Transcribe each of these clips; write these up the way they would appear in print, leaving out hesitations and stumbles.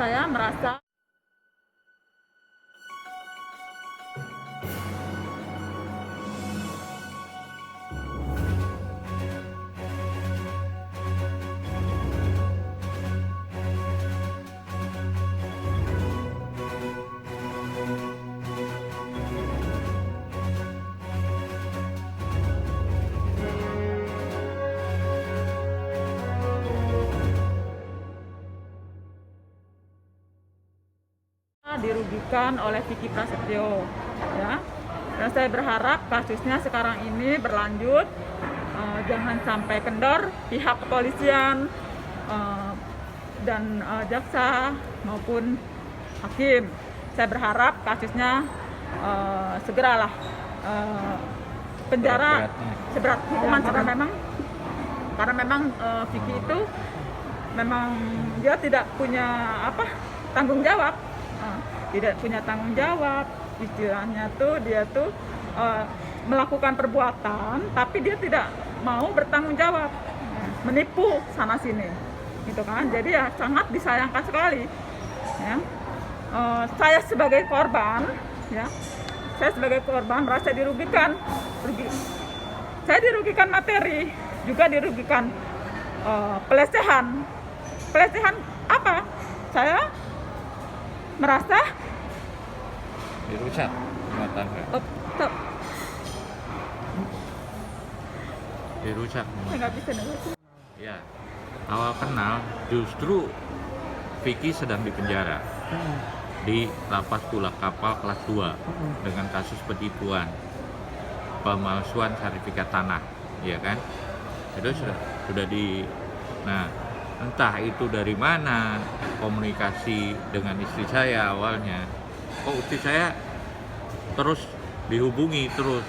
saya merasa dirugikan oleh Vicky Prasetyo, ya. Dan saya berharap kasusnya sekarang ini berlanjut, jangan sampai kendor pihak kepolisian dan jaksa maupun hakim. Saya berharap kasusnya segeralah penjara seberat hukuman karena memang Vicky itu memang dia tidak punya tanggung jawab. Tidak punya tanggung jawab, istilahnya tuh dia tuh melakukan perbuatan tapi dia tidak mau bertanggung jawab, menipu sana sini gitu kan. Jadi ya sangat disayangkan sekali, ya. Saya sebagai korban, ya, saya sebagai korban merasa dirugikan, saya dirugikan materi, juga dirugikan pelecehan apa, saya merasa dirusak rumah tangga. Dirusak rumah Saya nggak bisa dengar. Ya, awal kenal justru Vicky sedang dipenjara di lapas Tulak Kapal kelas 2 dengan kasus penipuan, pemalsuan sertifikat tanah, ya kan? Itu sudah di. Nah, entah itu dari mana komunikasi dengan istri saya awalnya. Kok istri saya terus dihubungi terus,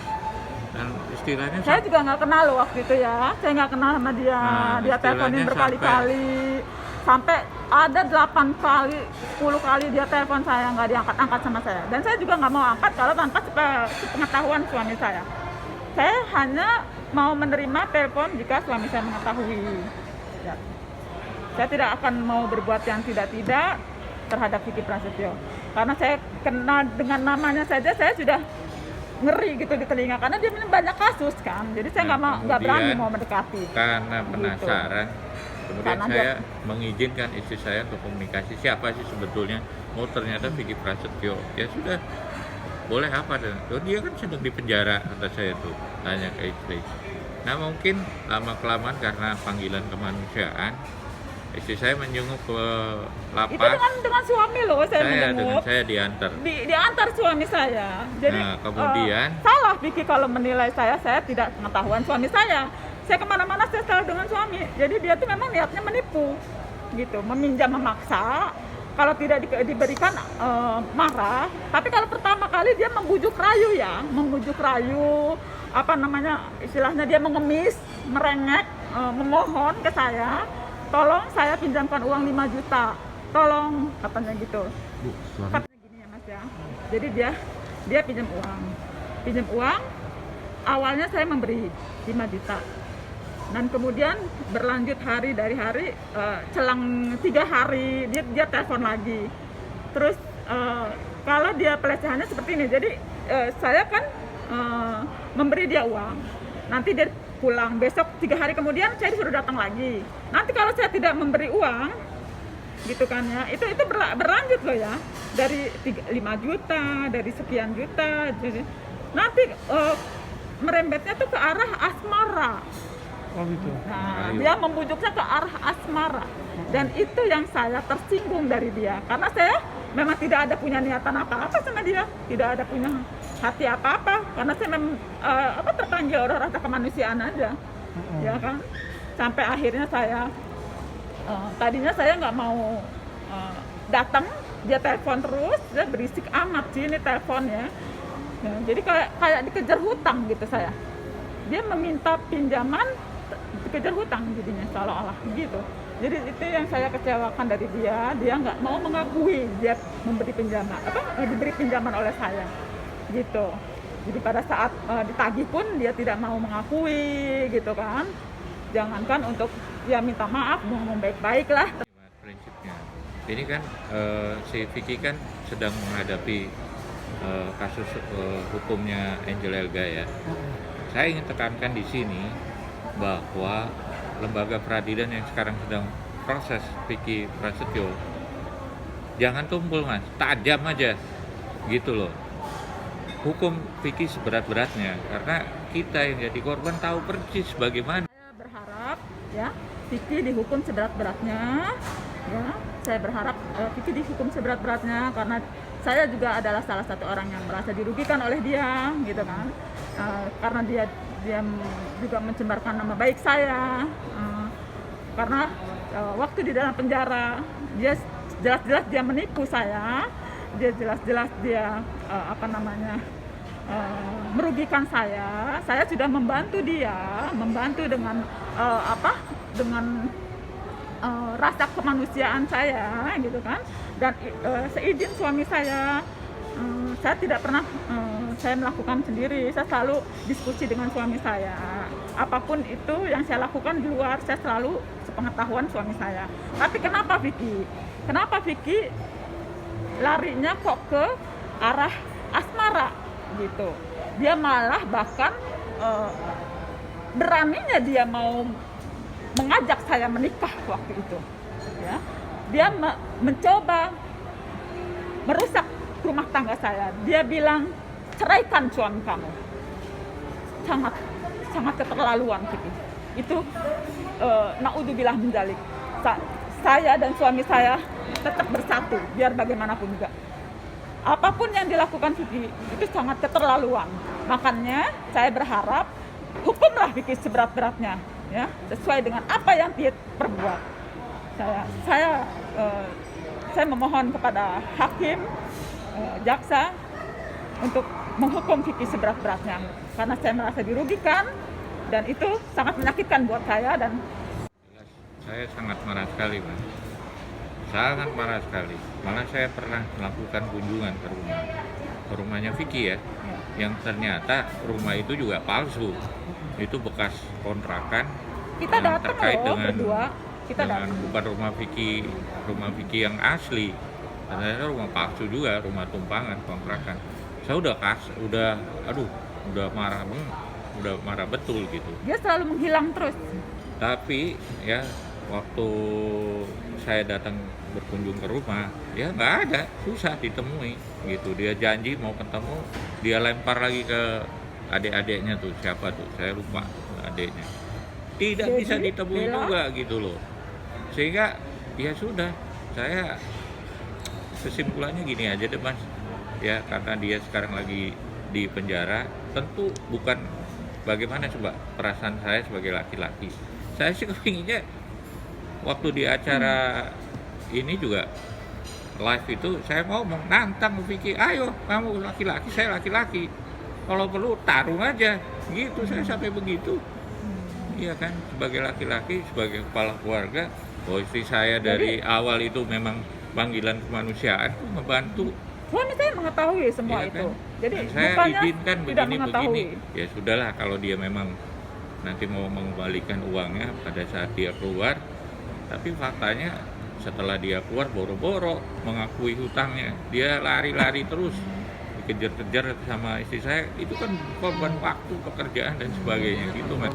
dan istilahnya saya juga nggak kenal loh waktu itu, ya. Saya nggak kenal sama dia. Dia teleponin berkali-kali sampai ada 8 kali 10 kali dia telepon saya, nggak diangkat-angkat sama saya, dan saya juga nggak mau angkat kalau tanpa sepengetahuan suami saya. Saya hanya mau menerima telepon jika suami saya mengetahui, ya. Saya tidak akan mau berbuat yang tidak-tidak terhadap Vicky Prasetyo. Karena saya kenal dengan namanya saja, saya sudah ngeri gitu di telinga. Karena dia banyak kasus kan. Jadi saya nggak berani mau mendekati. Karena penasaran, kemudian Karena saya mengizinkan istri saya untuk komunikasi. Siapa sih sebetulnya? Oh ternyata Vicky Prasetyo. Ya sudah, boleh apa? Dan dia kan sedang di penjara, kata saya tuh. Tanya ke istri. Nah mungkin lama-kelamaan karena panggilan kemanusiaan, istri saya menjenguk ke lapas. Itu dengan suami loh saya menjenguk. Saya diantar. Diantar suami saya. Jadi nah, kemudian salah Vicky kalau menilai saya tidak pengetahuan suami saya. Saya kemana-mana saya selalu dengan suami. Jadi dia tuh memang niatnya menipu, gitu, meminjam memaksa. Kalau tidak diberikan marah. Tapi kalau pertama kali dia membujuk rayu, ya, membujuk rayu, istilahnya dia mengemis, merengek, memohon ke saya. Tolong saya pinjamkan uang 5 juta, tolong, katanya gitu. Katanya gini ya Mas, ya. Jadi dia pinjam uang, awalnya saya memberi 5 juta. Dan kemudian berlanjut hari dari hari, selang 3 hari dia telepon lagi. Terus kalau dia pelecehannya seperti ini, jadi saya kan memberi dia uang, nanti dia pulang, besok 3 hari kemudian saya disuruh datang lagi. Nanti kalau saya tidak memberi uang, gitu kan ya, itu berlanjut loh ya, dari 5 juta, dari sekian juta, jadi nanti merembetnya tuh ke arah asmara. Oh gitu. Nah, dia membujuknya ke arah asmara, dan itu yang saya tersinggung dari dia, karena saya memang tidak ada punya niatan apa-apa sama dia, tidak ada punya hati apa-apa, karena saya memang terpanggil oleh rasa kemanusiaan aja, ya kan. Sampai akhirnya saya tadinya saya nggak mau datang, dia telepon terus, dia berisik amat sih ini teleponnya. Ya, jadi kayak dikejar hutang gitu saya. Dia meminta pinjaman, dikejar hutang jadinya seolah-olah gitu. Jadi itu yang saya kecewakan dari dia nggak mau mengakui dia diberi pinjaman oleh saya, gitu. Jadi pada saat ditagih pun dia tidak mau mengakui, gitu kan. Jangankan untuk ya minta maaf, ngomong baik-baik lah. Prinsipnya ini kan si Vicky kan sedang menghadapi kasus hukumnya Angel Elga ya. Saya ingin tekankan di sini bahwa lembaga peradilan yang sekarang sedang proses Vicky Prasetyo, jangan tumpul mas, tajam aja gitu loh. Hukum Vicky seberat-beratnya, karena kita yang jadi korban tahu persis bagaimana. Saya berharap ya Vicky dihukum seberat-beratnya, ya. Saya berharap Vicky dihukum seberat-beratnya karena saya juga adalah salah satu orang yang merasa dirugikan oleh dia, gitu kan. Karena dia juga mencemarkan nama baik saya. Karena waktu di dalam penjara dia jelas-jelas dia menipu saya, dia jelas-jelas dia merugikan saya. Saya sudah membantu dia, dengan dengan rasa kemanusiaan saya, gitu kan. Dan seizin suami saya tidak pernah saya melakukan sendiri. Saya selalu diskusi dengan suami saya. Apapun itu yang saya lakukan di luar, saya selalu sepengetahuan suami saya. Tapi kenapa Vicky larinya kok ke arah asmara gitu? Dia malah bahkan beraninya dia mau mengajak saya menikah waktu itu, ya. Dia mencoba merusak rumah tangga saya. Dia bilang, ceraikan suami kamu. Sangat keterlaluan gitu. Itu naudzubillah min dzalik. Saya dan suami saya tetap bersatu biar bagaimanapun juga. Apapun yang dilakukan Vicky itu sangat keterlaluan. Makanya saya berharap hukumlah Vicky seberat-beratnya, ya, sesuai dengan apa yang dia perbuat. Saya memohon kepada hakim, jaksa untuk menghukum Vicky seberat-beratnya karena saya merasa dirugikan dan itu sangat menyakitkan buat saya. Dan saya sangat marah sekali, Mas. Sangat marah sekali. Malah saya pernah melakukan kunjungan ke rumahnya Vicky ya, yang ternyata rumah itu juga palsu. Itu bekas kontrakan. Kita datang loh berdua. Bukan rumah Vicky yang asli. Ternyata rumah palsu juga, rumah tumpangan kontrakan. Saya udah marah betul gitu. Dia selalu menghilang terus. Tapi ya waktu saya datang berkunjung ke rumah, ya nggak ada, susah ditemui gitu. Dia janji mau ketemu, dia lempar lagi ke adik-adiknya tuh, siapa tuh, saya lupa adiknya. Tidak Jadi, bisa ditemui juga gitu loh. Sehingga ya sudah, saya kesimpulannya gini aja deh mas, ya karena dia sekarang lagi di penjara, tentu bukan bagaimana coba perasaan saya sebagai laki-laki. Saya sih kepinginnya waktu di acara ini juga live itu saya ngomong, nantang Vicky, ayo kamu laki-laki, saya laki-laki, kalau perlu tarung aja gitu. Saya sampai begitu, iya kan, sebagai laki-laki, sebagai kepala keluarga. Istri saya dari awal itu memang panggilan kemanusiaan tuh membantu. Suami saya mengetahui semua Iya itu. kan? Jadi saya izinkan tidak begini. mengetahui. Ya sudahlah, kalau dia memang nanti mau mengembalikan uangnya pada saat dia keluar. Tapi faktanya setelah dia keluar boro-boro mengakui hutangnya, dia lari-lari terus, dikejar-kejar sama istri saya. Itu kan korban waktu, pekerjaan dan sebagainya gitu mas.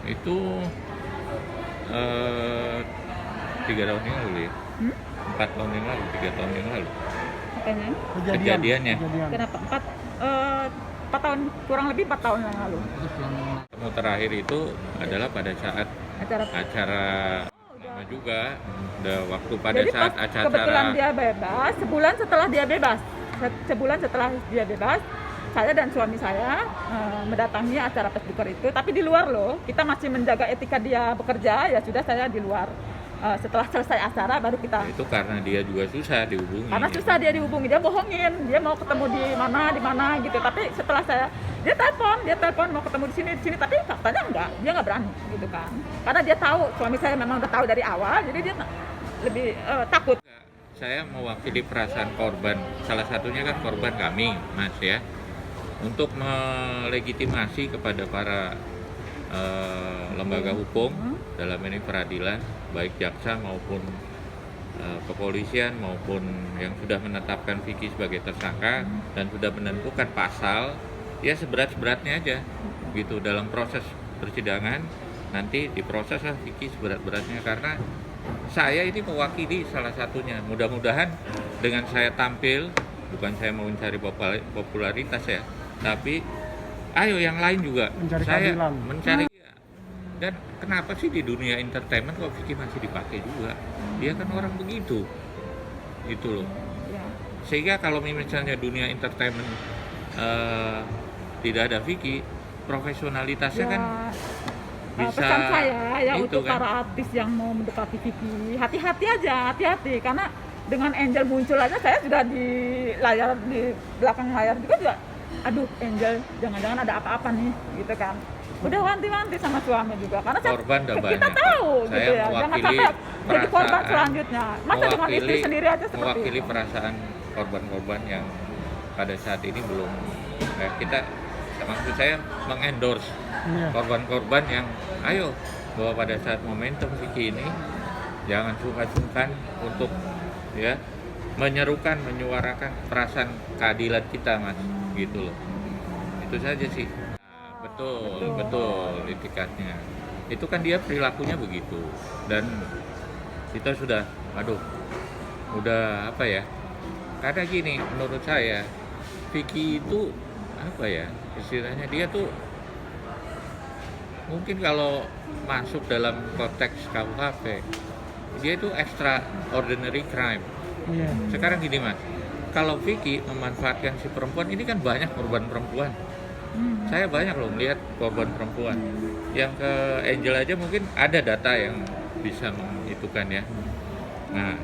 Itu 3 tahun yang lalu ya, 4 tahun yang lalu, 3 tahun yang lalu kejadiannya. Kenapa? 4 tahun, kurang lebih 4 tahun yang lalu. Ketemu terakhir itu adalah pada saat acara nama juga, udah waktu pada jadi saat acara. Kebetulan dia bebas, sebulan setelah dia bebas, saya dan suami saya mendatangi acara Facebooker itu, tapi di luar loh. Kita masih menjaga etika dia bekerja, ya sudah saya di luar. Setelah selesai acara baru kita. Itu karena dia juga susah dihubungi. Karena susah dia dihubungi, dia bohongin, dia mau ketemu di mana gitu. Tapi setelah dia telepon mau ketemu di sini, tapi faktanya enggak, dia nggak berani gitu kan. Karena dia tahu, suami saya memang udah tahu dari awal, jadi dia lebih takut. Saya mewakili perasaan korban, salah satunya kan korban kami, mas ya, untuk melegitimasi kepada para lembaga hukum dalam ini peradilan, baik jaksa maupun kepolisian maupun yang sudah menetapkan Vicky sebagai tersangka dan sudah menentukan pasal, ya seberat-beratnya aja gitu dalam proses persidangan. Nanti diproses lah Vicky seberat-beratnya, karena saya ini mewakili salah satunya. Mudah-mudahan dengan saya tampil, bukan saya mau mencari popularitas ya, tapi ayo yang lain juga Mencari saya keadilan. mencari. Dan kenapa sih di dunia entertainment kok Vicky masih dipakai juga? Dia kan orang begitu, itu loh. Ya. Sehingga kalau misalnya dunia entertainment tidak ada Vicky, profesionalitasnya kan bisa Pesan saya ya itu untuk kan. para artis yang mau mendekati Vicky, hati-hati aja, hati-hati, karena dengan Angel muncul aja saya sudah di layar, di belakang layar juga, aduh Angel jangan-jangan ada apa-apa nih gitu kan. Udah wanti-wanti sama suami juga, karena Korban udah kita banyak. tahu Saya gitu ya, jangan mewakili sampai jadi korban perasaan- selanjutnya. Masa dengan istri sendiri aja seperti mewakili itu. perasaan korban-korban yang pada saat ini belum kita, maksud saya mengendorse Iya. korban-korban yang ayo, bahwa pada saat momentum Vicky ini jangan sungkan-sungkan untuk ya menyerukan, menyuarakan perasaan keadilan kita, Mas, gitu loh. Itu saja sih. Nah, betul itikadnya. Itu kan dia perilakunya begitu, dan kita sudah udah apa ya? Karena gini, menurut saya Vicky itu apa ya? Istilahnya dia tuh mungkin kalau masuk dalam konteks KUHP, dia itu extraordinary crime. Iya. Sekarang gini, Mas, kalau Vicky memanfaatkan si perempuan ini, kan banyak korban perempuan. Saya banyak loh melihat korban perempuan. Yang ke Angel aja mungkin ada data yang bisa menghitungkan ya. Nah,